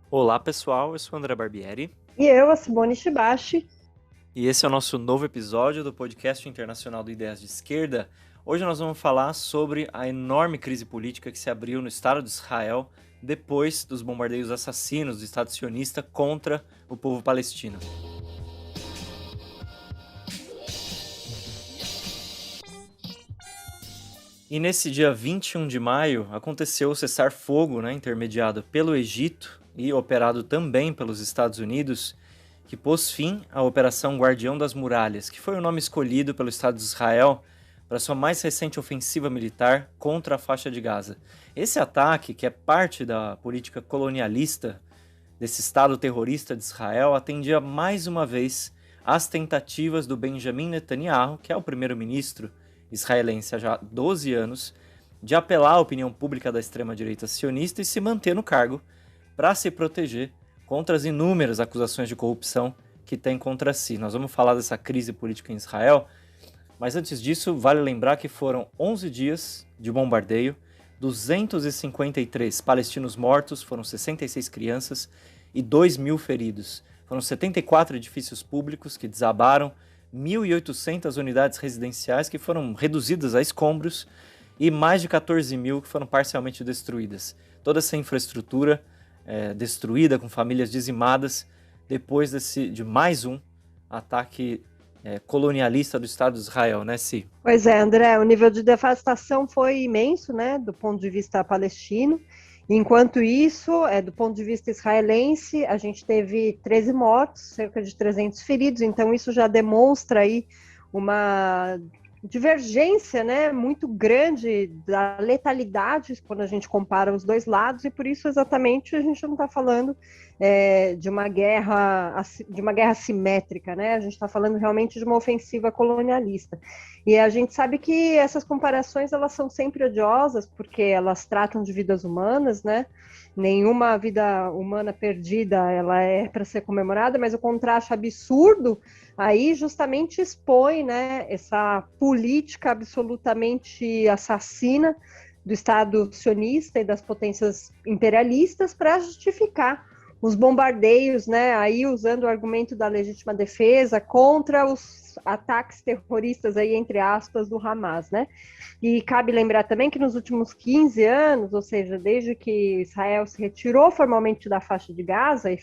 Olá pessoal, eu sou o André Barbieri E eu, a Simone Shibashi. e esse é o nosso novo episódio do podcast internacional do Ideias de Esquerda. Hoje nós vamos falar sobre a enorme crise política que se abriu no Estado de Israel depois dos bombardeios assassinos do Estado sionista contra o povo palestino. E nesse dia 21 de maio aconteceu o cessar-fogo, intermediado pelo Egito e operado também pelos Estados Unidos, que pôs fim à Operação Guardião das Muralhas, que foi o nome escolhido pelo Estado de Israel para sua mais recente ofensiva militar contra a faixa de Gaza. Esse ataque, que é parte da política colonialista desse Estado terrorista de Israel, atendia mais uma vez às tentativas do Benjamin Netanyahu, que é o primeiro-ministro israelense há já 12 anos, de apelar à opinião pública da extrema-direita sionista e se manter no cargo para se proteger contra as inúmeras acusações de corrupção que tem contra si. Nós vamos falar dessa crise política em Israel, mas antes disso, vale lembrar que foram 11 dias de bombardeio, 253 palestinos mortos, foram 66 crianças e 2.000 feridos. Foram 74 edifícios públicos que desabaram, 1.800 unidades residenciais que foram reduzidas a escombros e mais de 14.000 que foram parcialmente destruídas. Toda essa infraestrutura destruída, com famílias dizimadas, depois de mais um ataque colonialista do Estado de Israel, né, Si? Pois é, André, o nível de devastação foi imenso, né, do ponto de vista palestino. Enquanto isso, do ponto de vista israelense, a gente teve 13 mortos, cerca de 300 feridos, então isso já demonstra aí uma divergência, né, muito grande da letalidade quando a gente compara os dois lados, e por isso exatamente a gente não está falando de uma guerra assimétrica, né? A gente está falando realmente de uma ofensiva colonialista. E a gente sabe que essas comparações elas são sempre odiosas, porque elas tratam de vidas humanas, né? Nenhuma vida humana perdida ela é para ser comemorada, mas o contraste absurdo aí justamente expõe, né, essa política absolutamente assassina do Estado sionista e das potências imperialistas para justificar os bombardeios, né, aí usando o argumento da legítima defesa contra os ataques terroristas aí entre aspas do Hamas, né? E cabe lembrar também que nos últimos 15 anos, ou seja, desde que Israel se retirou formalmente da faixa de Gaza e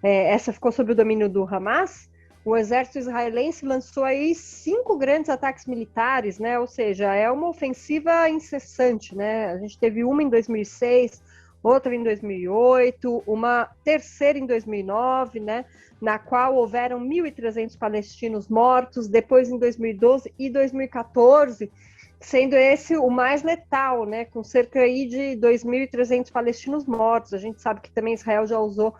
essa ficou sob o domínio do Hamas, o exército israelense lançou aí 5 grandes ataques militares, né? Ou seja, é uma ofensiva incessante, né? A gente teve uma em 2006, outra em 2008, uma terceira em 2009, né? Na qual houveram 1.300 palestinos mortos, depois em 2012 e 2014, sendo esse o mais letal, né? Com cerca aí de 2.300 palestinos mortos. A gente sabe que também Israel já usou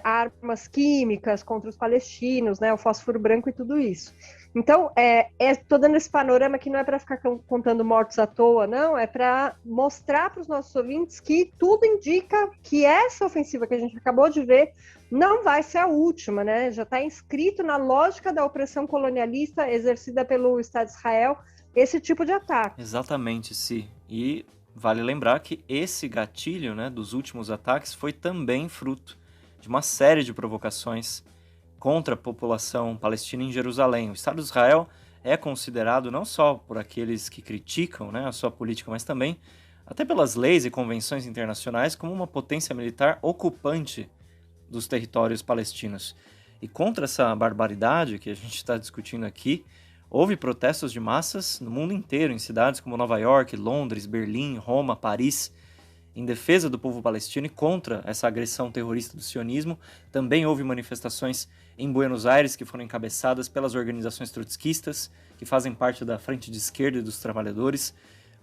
armas químicas contra os palestinos, né, o fósforo branco e tudo isso. Então, estou dando esse panorama que não é para ficar contando mortos à toa, não, é para mostrar para os nossos ouvintes que tudo indica que essa ofensiva que a gente acabou de ver não vai ser a última, né? Já está inscrito na lógica da opressão colonialista exercida pelo Estado de Israel esse tipo de ataque. Exatamente, Si. E vale lembrar que esse gatilho, né, dos últimos ataques foi também fruto de uma série de provocações contra a população palestina em Jerusalém. O Estado de Israel é considerado não só por aqueles que criticam, né, a sua política, mas também até pelas leis e convenções internacionais como uma potência militar ocupante dos territórios palestinos. E contra essa barbaridade que a gente está discutindo aqui, houve protestos de massas no mundo inteiro, em cidades como Nova York, Londres, Berlim, Roma, Paris, em defesa do povo palestino e contra essa agressão terrorista do sionismo. Também houve manifestações em Buenos Aires que foram encabeçadas pelas organizações trotskistas, que fazem parte da Frente de Esquerda e dos Trabalhadores,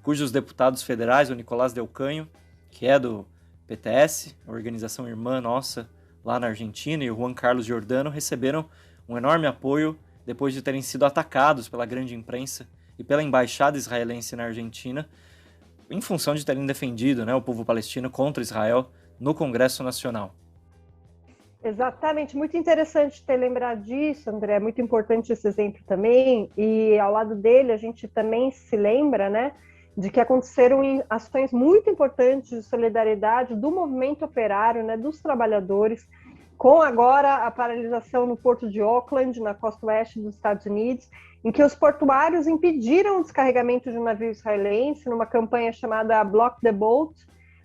cujos deputados federais, o Nicolás Del Canho, que é do PTS, a organização irmã nossa lá na Argentina, e o Juan Carlos Giordano receberam um enorme apoio depois de terem sido atacados pela grande imprensa e pela embaixada israelense na Argentina, em função de terem defendido, né, o povo palestino contra Israel no Congresso Nacional. Exatamente, muito interessante ter lembrado disso, André, muito importante esse exemplo também, e ao lado dele a gente também se lembra, né, de que aconteceram ações muito importantes de solidariedade do movimento operário, né, dos trabalhadores, com agora a paralisação no porto de Auckland, na costa oeste dos Estados Unidos, em que os portuários impediram o descarregamento de um navio israelense numa campanha chamada Block the Boat,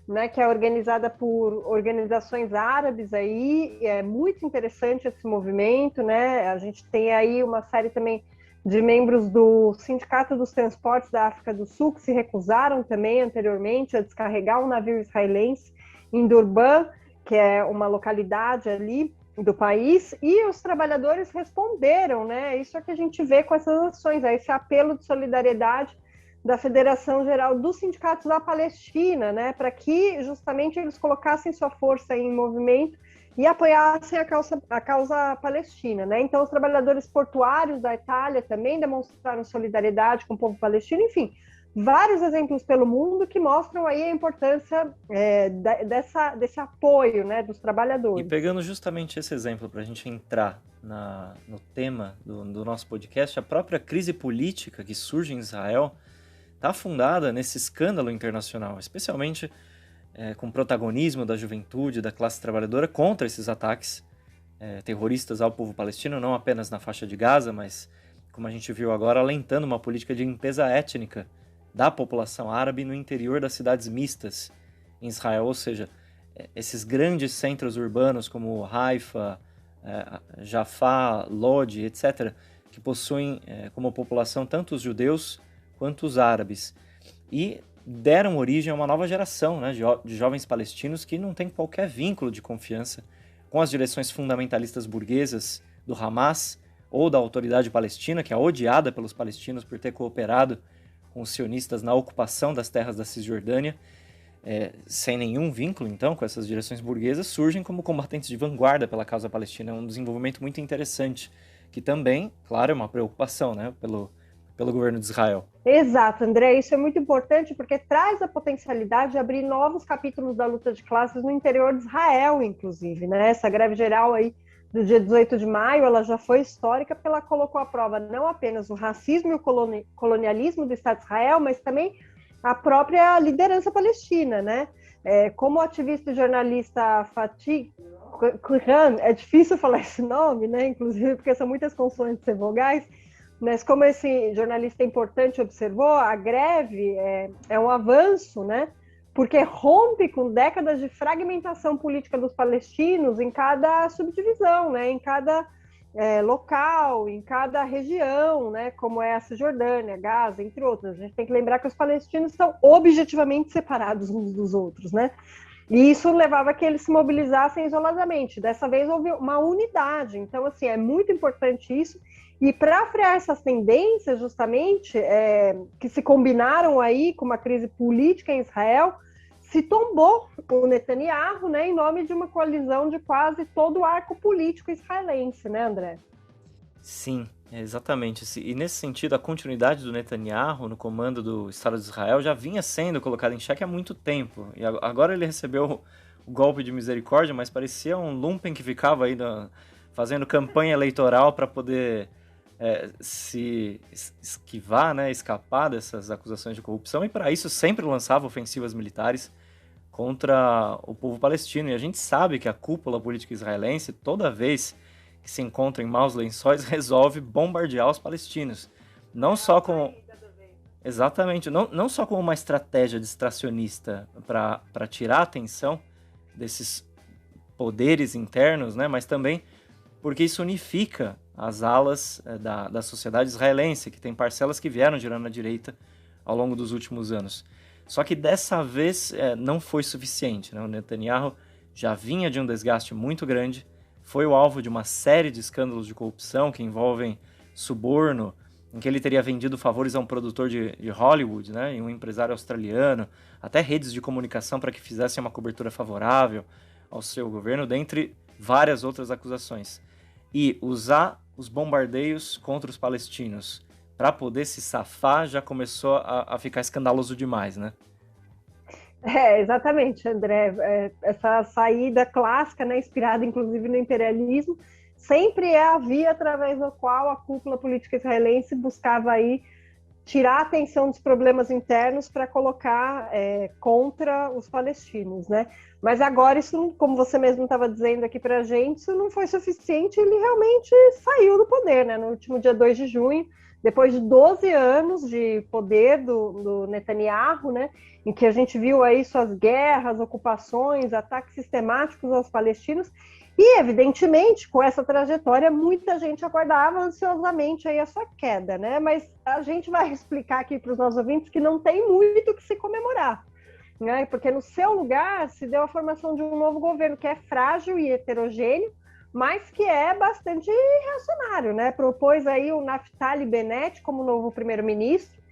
né, que é organizada por organizações árabes aí. É muito interessante esse movimento, né? A gente tem aí uma série também de membros do Sindicato dos Transportes da África do Sul que se recusaram também anteriormente a descarregar um navio israelense em Durban, que é uma localidade ali do país, e os trabalhadores responderam, né? Isso é que a gente vê com essas ações, esse apelo de solidariedade da Federação Geral dos Sindicatos da Palestina, né, para que justamente eles colocassem sua força em movimento e apoiassem a causa palestina, né? Então, os trabalhadores portuários da Itália também demonstraram solidariedade com o povo palestino, enfim, vários exemplos pelo mundo que mostram aí a importância desse apoio, né, dos trabalhadores. E pegando justamente esse exemplo para a gente entrar no tema do nosso podcast, a própria crise política que surge em Israel está fundada nesse escândalo internacional, especialmente com o protagonismo da juventude, da classe trabalhadora contra esses ataques terroristas ao povo palestino, não apenas na faixa de Gaza, mas, como a gente viu agora, alentando uma política de limpeza étnica da população árabe no interior das cidades mistas em Israel, ou seja, esses grandes centros urbanos como Haifa, Jafá, Lod, etc., que possuem como população tanto os judeus quanto os árabes, e deram origem a uma nova geração, né, de jovens palestinos que não tem qualquer vínculo de confiança com as direções fundamentalistas burguesas do Hamas ou da Autoridade Palestina, que é odiada pelos palestinos por ter cooperado com os sionistas na ocupação das terras da Cisjordânia, sem nenhum vínculo, então, com essas direções burguesas, surgem como combatentes de vanguarda pela causa palestina. É um desenvolvimento muito interessante, que também, claro, é uma preocupação, né, pelo governo de Israel. Exato, André, isso é muito importante porque traz a potencialidade de abrir novos capítulos da luta de classes no interior de Israel, inclusive, né? Essa greve geral aí do dia 18 de maio, ela já foi histórica porque ela colocou à prova não apenas o racismo e o colonialismo do Estado de Israel, mas também a própria liderança palestina, né? Como ativista e jornalista Fatih Quran, é difícil falar esse nome, né? Inclusive porque são muitas consoantes e vogais, mas como esse jornalista importante observou, a greve é um avanço, né? Porque rompe com décadas de fragmentação política dos palestinos em cada subdivisão, né? Em cada local, em cada região, né? Como é a Cisjordânia, Gaza, entre outras. A gente tem que lembrar que os palestinos são objetivamente separados uns dos outros, né? E isso levava a que eles se mobilizassem isoladamente. Dessa vez houve uma unidade. Então, assim, é muito importante isso. E para frear essas tendências, justamente, que se combinaram aí com uma crise política em Israel, se tombou o Netanyahu, né, em nome de uma coalizão de quase todo o arco político israelense, né, André? Sim, exatamente. E nesse sentido, a continuidade do Netanyahu no comando do Estado de Israel já vinha sendo colocada em xeque há muito tempo. E agora ele recebeu o golpe de misericórdia, mas parecia um lumpen que ficava aí fazendo campanha eleitoral para poder se esquivar, né, escapar dessas acusações de corrupção, e para isso sempre lançava ofensivas militares contra o povo palestino. E a gente sabe que a cúpula política israelense, toda vez que se encontra em maus lençóis, resolve bombardear os palestinos. Não só como... Exatamente, não só como uma estratégia distracionista para tirar a atenção desses poderes internos, né, mas também porque isso unifica as alas da sociedade israelense, que tem parcelas que vieram girando à direita ao longo dos últimos anos. Só que dessa vez não foi suficiente, né? O Netanyahu já vinha de um desgaste muito grande, foi o alvo de uma série de escândalos de corrupção que envolvem suborno, em que ele teria vendido favores a um produtor de Hollywood, né, e um empresário australiano, até redes de comunicação para que fizessem uma cobertura favorável ao seu governo, dentre várias outras acusações. E usar os bombardeios contra os palestinos para poder se safar já começou a ficar escandaloso demais, né? Exatamente, André. Essa saída clássica, né, inspirada inclusive no imperialismo, sempre é a via através da qual a cúpula política israelense buscava aí tirar a atenção dos problemas internos para colocar contra os palestinos, né? Mas agora isso, como você mesmo estava dizendo aqui para a gente, isso não foi suficiente, ele realmente saiu do poder, né? No último dia 2 de junho, depois de 12 anos de poder do Netanyahu, né? Em que a gente viu aí suas guerras, ocupações, ataques sistemáticos aos palestinos, e, evidentemente, com essa trajetória, muita gente aguardava ansiosamente aí a sua queda, né? Mas a gente vai explicar aqui para os nossos ouvintes que não tem muito o que se comemorar, né? Porque no seu lugar se deu a formação de um novo governo que é frágil e heterogêneo, mas que é bastante reacionário, né? Propôs aí o Naftali Bennett como novo primeiro-ministro,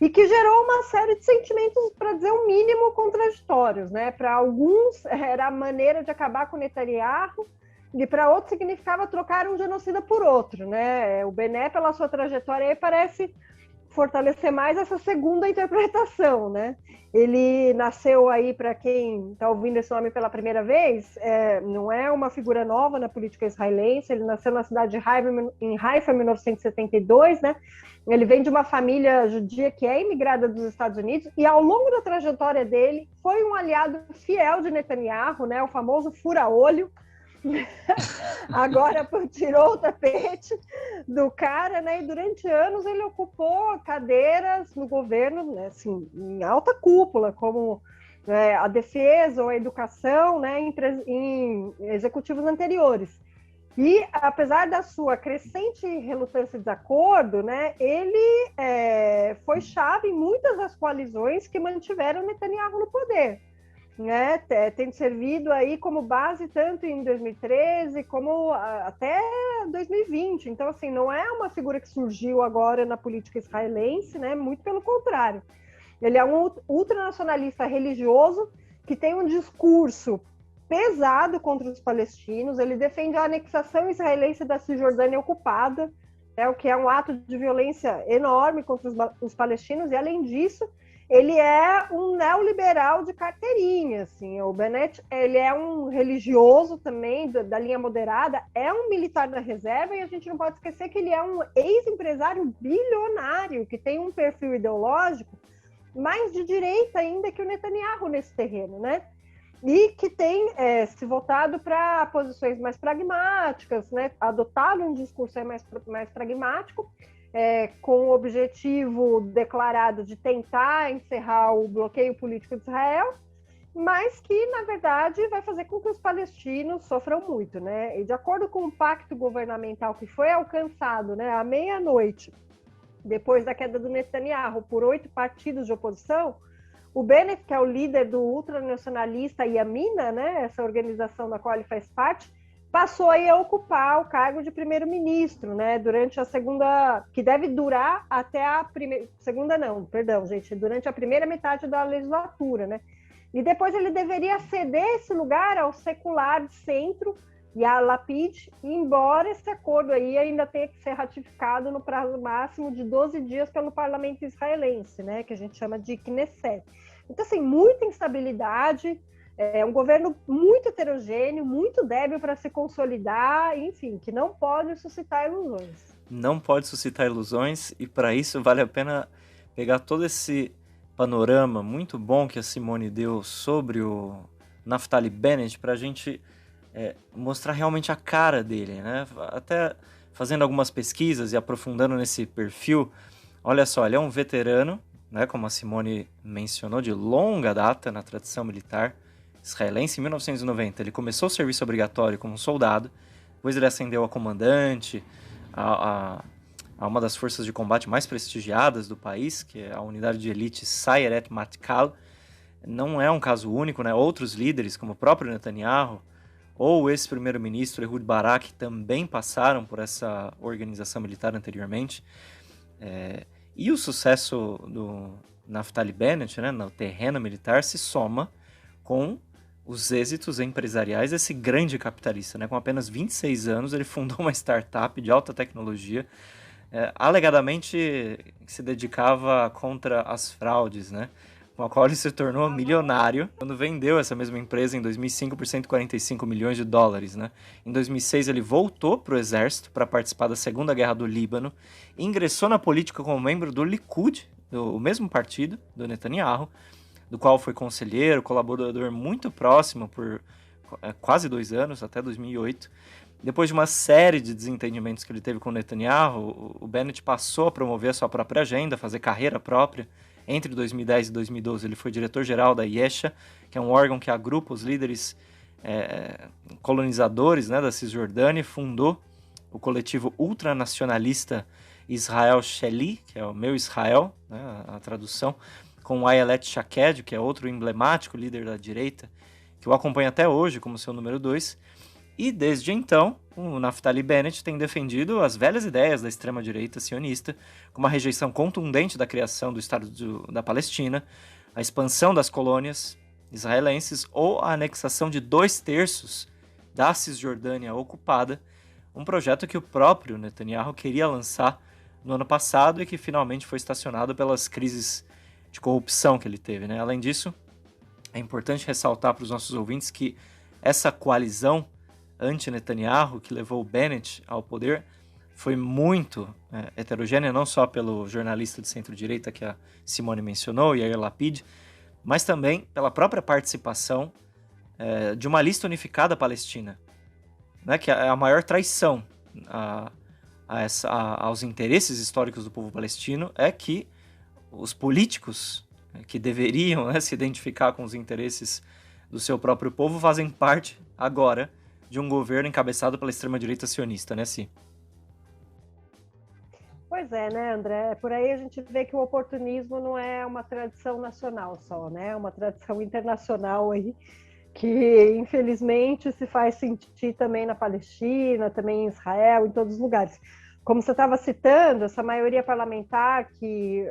e que gerou uma série de sentimentos, para dizer o mínimo, contraditórios, né? Para alguns era a maneira de acabar com o Netanyahu, e para outros significava trocar um genocida por outro, né? O Bené, pela sua trajetória, aí, parece fortalecer mais essa segunda interpretação, né? Ele nasceu aí, para quem está ouvindo esse nome pela primeira vez, não é uma figura nova na política israelense, ele nasceu na cidade de Haifa, em 1972, né? Ele vem de uma família judia que é imigrada dos Estados Unidos, e ao longo da trajetória dele foi um aliado fiel de Netanyahu, né? O famoso fura-olho. Agora tirou o tapete do cara, né? E durante anos ele ocupou cadeiras no governo, né? Assim, em alta cúpula, como a defesa ou a educação, né? Em executivos anteriores. E, apesar da sua crescente relutância e desacordo, né, ele foi chave em muitas das coalizões que mantiveram Netanyahu no poder, né, tendo servido aí como base tanto em 2013 como até 2020. Então, assim, não é uma figura que surgiu agora na política israelense, né, muito pelo contrário. Ele é um ultranacionalista religioso que tem um discurso pesado contra os palestinos, ele defende a anexação israelense da Cisjordânia ocupada, o que é um ato de violência enorme contra os palestinos, e além disso, ele é um neoliberal de carteirinha, assim. O Bennett, ele é um religioso também, da linha moderada, é um militar da reserva, e a gente não pode esquecer que ele é um ex-empresário bilionário, que tem um perfil ideológico mais de direita ainda que o Netanyahu nesse terreno, né? E que tem se voltado para posições mais pragmáticas, né? Adotado um discurso mais pragmático, com o objetivo declarado de tentar encerrar o bloqueio político de Israel, mas que, na verdade, vai fazer com que os palestinos sofram muito, né? E de acordo com o pacto governamental que foi alcançado, né, à meia-noite, depois da queda do Netanyahu, por 8 partidos de oposição, o Bennett, que é o líder do ultranacionalista Yamina, né, essa organização da qual ele faz parte, passou aí a ocupar o cargo de primeiro-ministro, né, durante a segunda, que deve durar até a primeira, durante a primeira metade da legislatura, né, e depois ele deveria ceder esse lugar ao secular de centro, Yair Lapid, embora esse acordo aí ainda tenha que ser ratificado no prazo máximo de 12 dias pelo parlamento israelense, né, que a gente chama de Knesset. Então, assim, muita instabilidade, um governo muito heterogêneo, muito débil para se consolidar, enfim, que não pode suscitar ilusões. Não pode suscitar ilusões, e para isso vale a pena pegar todo esse panorama muito bom que a Simone deu sobre o Naftali Bennett para a gente mostrar realmente a cara dele, né? Até fazendo algumas pesquisas e aprofundando nesse perfil, olha só, ele é um veterano, né, como a Simone mencionou, de longa data na tradição militar israelense. Em 1990 ele começou o serviço obrigatório como soldado, depois ele ascendeu a comandante, a uma das forças de combate mais prestigiadas do país, que é a unidade de elite Sayeret Matkal. Não é um caso único, né? Outros líderes, como o próprio Netanyahu, ou o ex-primeiro-ministro Ehud Barak, também passaram por essa organização militar anteriormente. E o sucesso do Naftali Bennett, né, no terreno militar, se soma com os êxitos empresariais desse grande capitalista, né? Com apenas 26 anos, ele fundou uma startup de alta tecnologia, alegadamente se dedicava contra as fraudes, né? com a qual ele se tornou milionário quando vendeu essa mesma empresa em 2005 por 145 milhões de dólares, né? Em 2006 ele voltou para o exército para participar da Segunda Guerra do Líbano, ingressou na política como membro do Likud, do mesmo partido do Netanyahu, do qual foi conselheiro, colaborador muito próximo por quase 2 anos, até 2008. Depois de uma série de desentendimentos que ele teve com Netanyahu, o Bennett passou a promover a sua própria agenda, fazer carreira própria. Entre 2010 e 2012, ele foi diretor-geral da Yesha, que é um órgão que agrupa os líderes colonizadores, né, da Cisjordânia, fundou o coletivo ultranacionalista Israel Sheli, que é o Meu Israel, né, a tradução, com o Ayelet Shaked, que é outro emblemático líder da direita, que o acompanha até hoje como seu número 2. E desde então, o Naftali Bennett tem defendido as velhas ideias da extrema-direita sionista, como a rejeição contundente da criação do Estado da Palestina, a expansão das colônias israelenses ou a anexação de 2/3 da Cisjordânia ocupada, um projeto que o próprio Netanyahu queria lançar no ano passado e que finalmente foi estacionado pelas crises de corrupção que ele teve, né? Além disso, é importante ressaltar para os nossos ouvintes que essa coalizão anti-Netanyahu, que levou o Bennett ao poder, foi muito heterogênea, não só pelo jornalista de centro-direita que a Simone mencionou, Yair Lapid, mas também pela própria participação de uma lista unificada palestina, né, que é a maior traição aos interesses históricos do povo palestino, é que os políticos que deveriam, né, se identificar com os interesses do seu próprio povo fazem parte agora de um governo encabeçado pela extrema-direita sionista, né, Si? Pois é, né, André? Por aí a gente vê que o oportunismo não é uma tradição nacional só, né? É uma tradição internacional aí, que infelizmente se faz sentir também na Palestina, também em Israel, em todos os lugares. Como você estava citando, essa maioria parlamentar que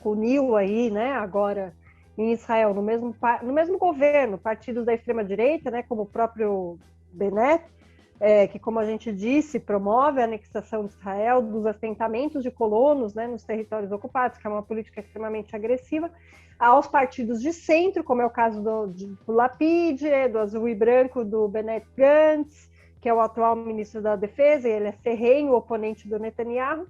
uniu aí, né, agora em Israel, no mesmo governo, partidos da extrema-direita, né, como o próprio Bennett, que, como a gente disse, promove a anexação de Israel, dos assentamentos de colonos, né, nos territórios ocupados, que é uma política extremamente agressiva, aos partidos de centro, como é o caso do Lapid, do Azul e Branco, do Bennett Gantz, que é o atual ministro da Defesa, e ele é ferrenho oponente do Netanyahu,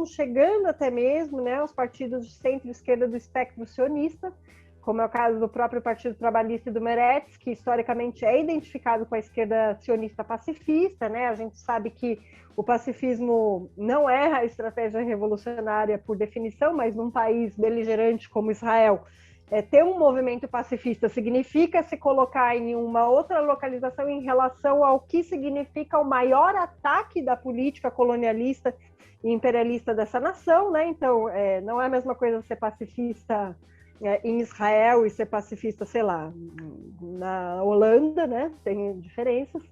chegando até mesmo, né, os partidos de centro e esquerda do espectro sionista, como é o caso do próprio Partido Trabalhista e do Meretz, que historicamente é identificado com a esquerda sionista pacifista, né? A gente sabe que o pacifismo não é a estratégia revolucionária por definição, mas num país beligerante como Israel, ter um movimento pacifista significa se colocar em uma outra localização em relação ao que significa o maior ataque da política colonialista e imperialista dessa nação, né? Então, não é a mesma coisa ser pacifista em Israel e ser pacifista, sei lá, na Holanda, né? Tem diferenças,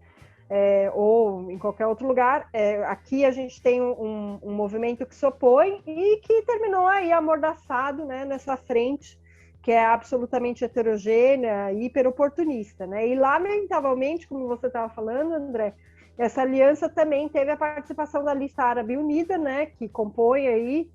ou em qualquer outro lugar. Aqui a gente tem um movimento que se opõe e que terminou aí amordaçado, né, nessa frente que é absolutamente heterogênea e hiperoportunista, né? E lamentavelmente, como você estava falando, André, essa aliança também teve a participação da Lista Árabe Unida, né, que compõe aí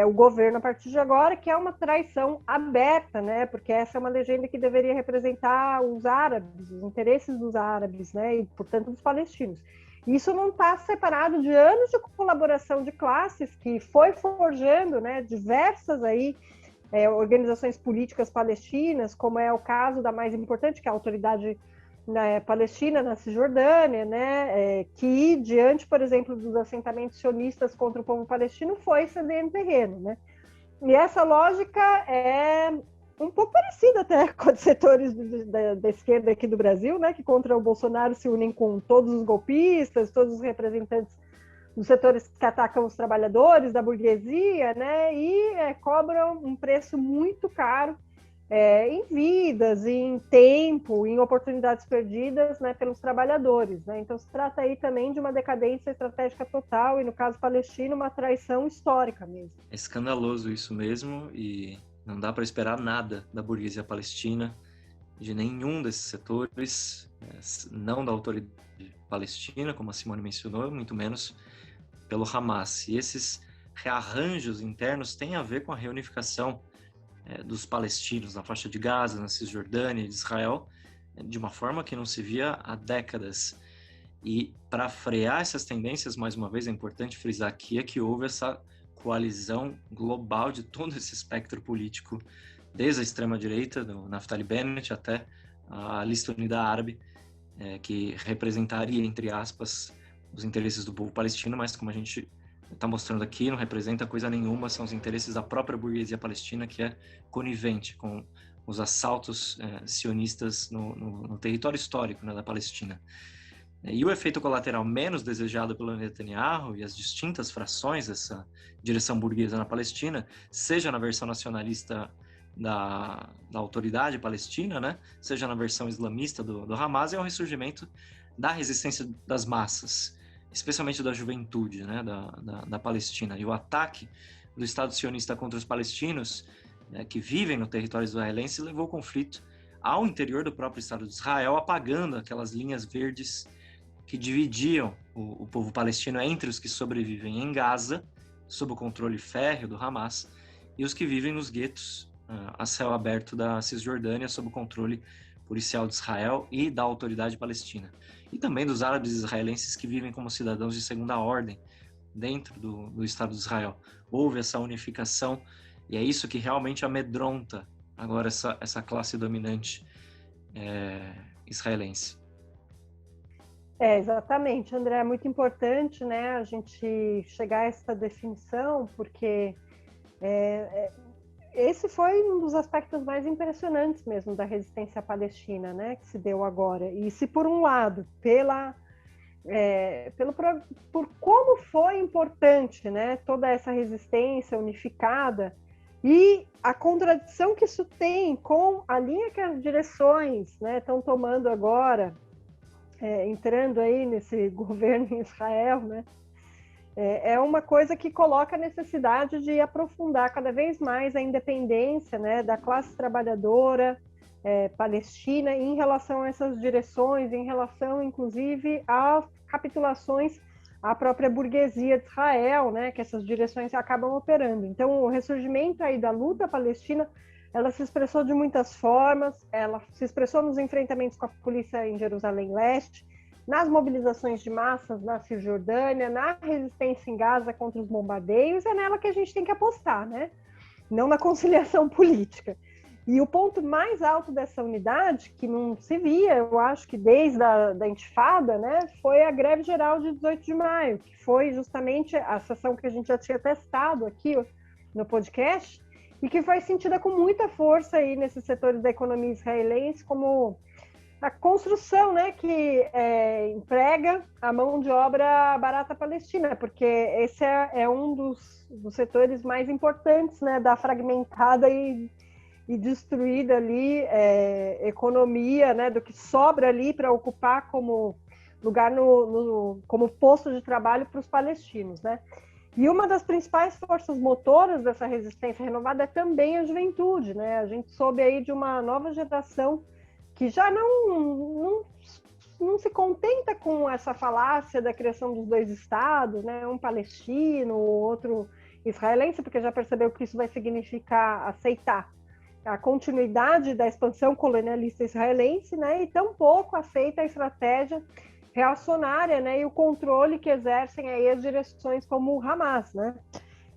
o governo a partir de agora, que é uma traição aberta, né, porque essa é uma legenda que deveria representar os árabes, os interesses dos árabes, né, e, portanto, dos palestinos. Isso não está separado de anos de colaboração de classes que foi forjando, né, diversas aí organizações políticas palestinas, como é o caso da mais importante, que é a Autoridade Palestina na Cisjordânia, né, que diante, por exemplo, dos assentamentos sionistas contra o povo palestino, foi cedendo terreno, né? E essa lógica é um pouco parecida até com os setores da esquerda aqui do Brasil, né, que contra o Bolsonaro se unem com todos os golpistas, todos os representantes dos setores que atacam os trabalhadores, da burguesia, né, e cobram um preço muito caro em vidas, em tempo, em oportunidades perdidas, né, pelos trabalhadores, né? Então se trata aí também de uma decadência estratégica total e, no caso palestino, uma traição histórica mesmo. É escandaloso isso mesmo e não dá para esperar nada da burguesia palestina, de nenhum desses setores, não da autoridade palestina, como a Simone mencionou, muito menos pelo Hamas. E esses rearranjos internos têm a ver com a reunificação dos palestinos na faixa de Gaza, na Cisjordânia, de Israel, de uma forma que não se via há décadas. E para frear essas tendências, mais uma vez, é importante frisar aqui, é que houve essa coalizão global de todo esse espectro político, desde a extrema-direita, do Naftali Bennett, até a Lista Unida Árabe, que representaria, entre aspas, os interesses do povo palestino, mas como a gente está mostrando aqui, não representa coisa nenhuma, são os interesses da própria burguesia palestina, que é conivente com os assaltos sionistas no território histórico, né, da Palestina. E o efeito colateral menos desejado pelo Netanyahu e as distintas frações dessa direção burguesa na Palestina, seja na versão nacionalista da autoridade palestina, né, seja na versão islamista do Hamas, é o ressurgimento da resistência das massas, especialmente da juventude, né, da Palestina. E o ataque do Estado sionista contra os palestinos, que vivem no território israelense, levou o conflito ao interior do próprio Estado de Israel, apagando aquelas linhas verdes que dividiam o povo palestino entre os que sobrevivem em Gaza, sob o controle férreo do Hamas, e os que vivem nos guetos a céu aberto da Cisjordânia, sob o controle policial de Israel e da autoridade palestina. E também dos árabes israelenses que vivem como cidadãos de segunda ordem dentro do Estado de Israel. Houve essa unificação e é isso que realmente amedronta agora essa classe dominante israelense. Exatamente, André, é muito importante, né, a gente chegar a essa definição, porque esse foi um dos aspectos mais impressionantes mesmo da resistência palestina, né, que se deu agora. E se por um lado, por como foi importante, né, toda essa resistência unificada e a contradição que isso tem com a linha que as direções, né, estão tomando agora, entrando aí nesse governo em Israel, né, é uma coisa que coloca a necessidade de aprofundar cada vez mais a independência, né, da classe trabalhadora palestina em relação a essas direções, em relação, inclusive, às capitulações à própria burguesia de Israel, né, que essas direções acabam operando. Então, o ressurgimento aí da luta palestina, ela se expressou de muitas formas, ela se expressou nos enfrentamentos com a polícia em Jerusalém Leste, nas mobilizações de massas na Cisjordânia, na resistência em Gaza contra os bombardeios, é nela que a gente tem que apostar, né? Não na conciliação política. E o ponto mais alto dessa unidade, que não se via, eu acho que desde a intifada, né, foi a greve geral de 18 de maio, que foi justamente a sessão que a gente já tinha testado aqui no podcast, e que foi sentida com muita força aí nesses setores da economia israelense, como a construção, né, que emprega a mão de obra barata palestina, porque esse é um dos setores mais importantes, né, da fragmentada e destruída ali economia, né, do que sobra ali para ocupar como lugar como posto de trabalho para os palestinos, né? E uma das principais forças motoras dessa resistência renovada é também a juventude, né? A gente soube aí de uma nova geração que já não se contenta com essa falácia da criação dos dois estados, né? Um palestino, o outro israelense, porque já percebeu que isso vai significar aceitar a continuidade da expansão colonialista israelense, né? E tampouco aceita a estratégia reacionária, né? E o controle que exercem aí as direções como o Hamas, né?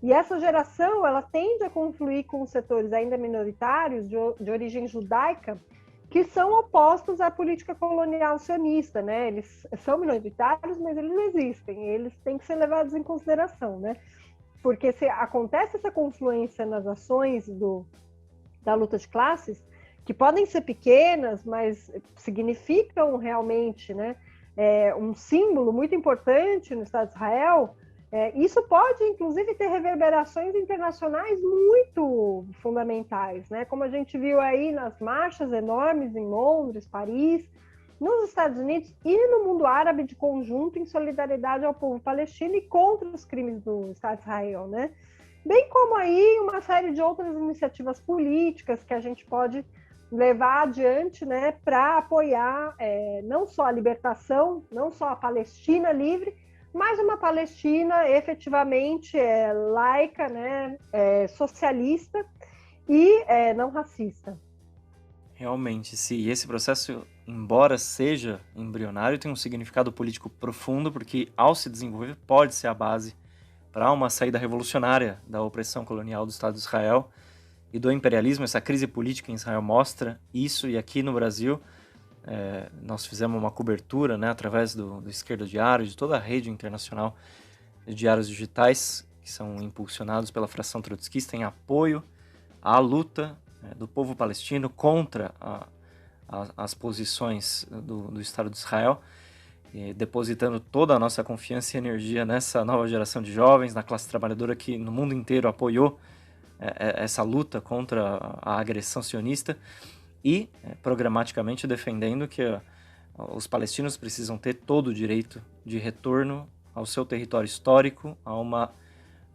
E essa geração, ela tende a confluir com os setores ainda minoritários de origem judaica, que são opostos à política colonial sionista, né? Eles são minoritários, mas eles existem, eles têm que ser levados em consideração, né? Porque se acontece essa confluência nas ações da luta de classes, que podem ser pequenas, mas significam realmente, né, um símbolo muito importante no Estado de Israel, isso pode, inclusive, ter reverberações internacionais muito fundamentais, né? Como a gente viu aí nas marchas enormes em Londres, Paris, nos Estados Unidos e no mundo árabe de conjunto, em solidariedade ao povo palestino e contra os crimes do Estado de Israel, né? Bem como aí uma série de outras iniciativas políticas que a gente pode levar adiante, né, para apoiar não só a libertação, não só a Palestina livre, mas uma Palestina efetivamente laica, né, socialista, e não racista. Realmente, sim. Esse processo, embora seja embrionário, tem um significado político profundo, porque ao se desenvolver pode ser a base para uma saída revolucionária da opressão colonial do Estado de Israel e do imperialismo. Essa crise política em Israel mostra isso, e aqui no Brasil nós fizemos uma cobertura, né, através do Esquerda Diário, de toda a rede internacional de diários digitais, que são impulsionados pela fração trotskista em apoio à luta do povo palestino contra as posições do Estado de Israel, depositando toda a nossa confiança e energia nessa nova geração de jovens, na classe trabalhadora que no mundo inteiro apoiou essa luta contra a agressão sionista e programaticamente defendendo que os palestinos precisam ter todo o direito de retorno ao seu território histórico, a uma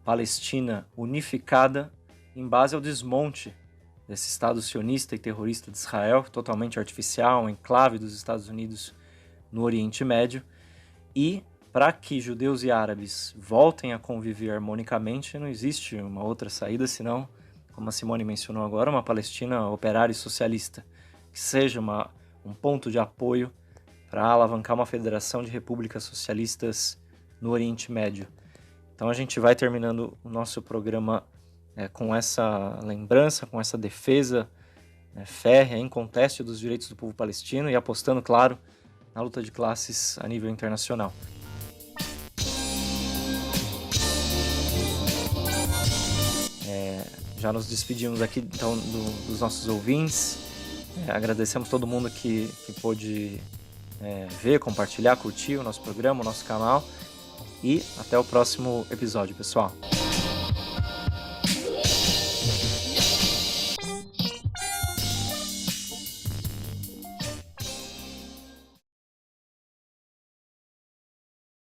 Palestina unificada em base ao desmonte desse Estado sionista e terrorista de Israel, totalmente artificial, um enclave dos Estados Unidos no Oriente Médio, e para que judeus e árabes voltem a conviver harmonicamente, não existe uma outra saída senão, como a Simone mencionou agora, uma Palestina operária e socialista, que seja um ponto de apoio para alavancar uma federação de repúblicas socialistas no Oriente Médio. Então a gente vai terminando o nosso programa com essa lembrança, com essa defesa férrea, inconteste dos direitos do povo palestino e apostando, claro, na luta de classes a nível internacional. Já nos despedimos aqui então dos nossos ouvintes. Agradecemos todo mundo que pôde ver, compartilhar, curtir o nosso programa, o nosso canal. E até o próximo episódio, pessoal.